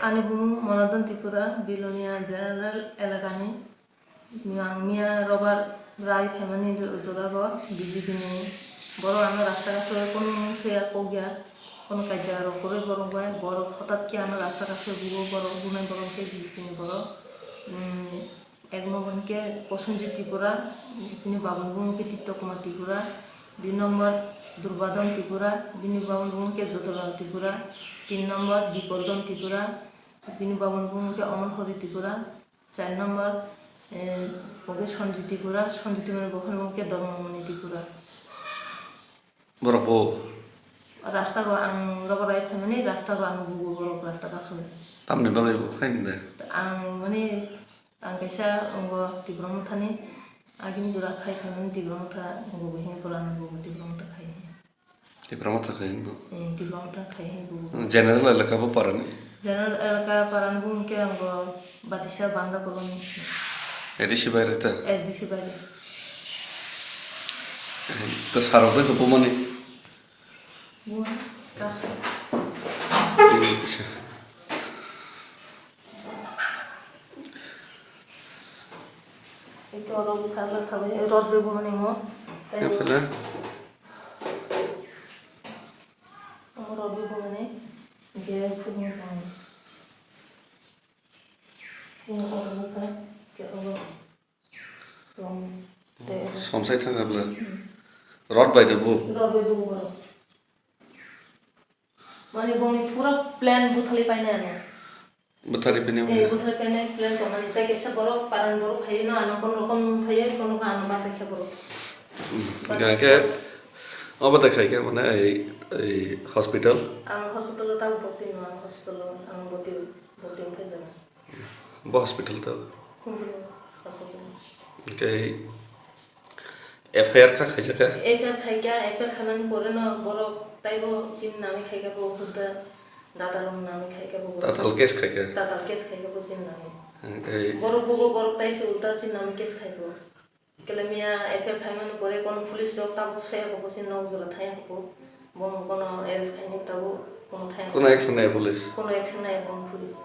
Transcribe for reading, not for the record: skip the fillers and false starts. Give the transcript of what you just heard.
Ani bumu Monodon Tripura, Bilonia General Elegani, Mia Robert Rai family Jorago, Bijibini, Boro ano রাস্তা কাছে কোনো সে কোগিয়া কোনো কাজে আর করে বড় হয় বড় হঠাৎ কি ano রাস্তা কাছে বুবো বড় গুনে বড়কে বিজিবিনি বড় এক নম্বরকে প্রসেনজিৎ ত্রিপুরা তিনি বাবুলবুমকে তীর্থ কুমার ত্রিপুরা 2 নম্বর দুর্বাদন ত্রিপুরা বিনি বাবুলবুমকে যদুলাল ত্রিপুরা 3 নম্বর বিপলদন ত্রিপুরা বিনি বাবুলবুমকে অমন হরি ত্রিপুরা 4 নম্বর ওকে সঞ্জিত ত্রিপুরা সঞ্জিত মানে বখনবুমকে ধর্মমণি ত্রিপুরা Berapa? রাস্তা আং রবরাই মানে রাস্তা আং বুবো বড় রাস্তা কাছে Tamne balai bukan deh. ang mani ang kaisa ongo tibrong thani agin jura khai khamani tibrong tha ongo behin puran bo tibrong tha khai Di berapa tak kain bu? tibrong tha khai bo General elaka bu paran. general elaka paran bu ke ongo batisha banga koloni Edisi bayar itu. disi bari Terus harapnya tu pemani. bu kas itu orang kala thabe rod be bu mani mo Apa dah? rod be bu mani ge phuni mani orang ka ke orang rom te Somsai tak apa? Rod bayar bu. rod be bu boro mani boni pura plan bu thali paina na Betari pini. buthal pene plan to mani ta kesa boro paran boro khai no ano kon rokom khai kono ka ano basa khe boro Gak apa tak kayak mana hospital? ang hospital ta bokti no ang hospital ang bokti khe jana Bu hospital tu. kumbul hospital Kayak FIR kah kayak kah? ekar thaika ekar khaman pore no boro taibo chin nami khaika bo huda datalum nami khaika bo Tatal kes kayak. datal kes khaika bo chin nami Kayak boro bogo boro tai se ulta chin nami kes khaiko kelemia ekar khaman pore kono police job ta bo se bo chin no jola thai ko bom kono arrest khaini ta bo kono thai kuna action naik polis. kono action nai bom police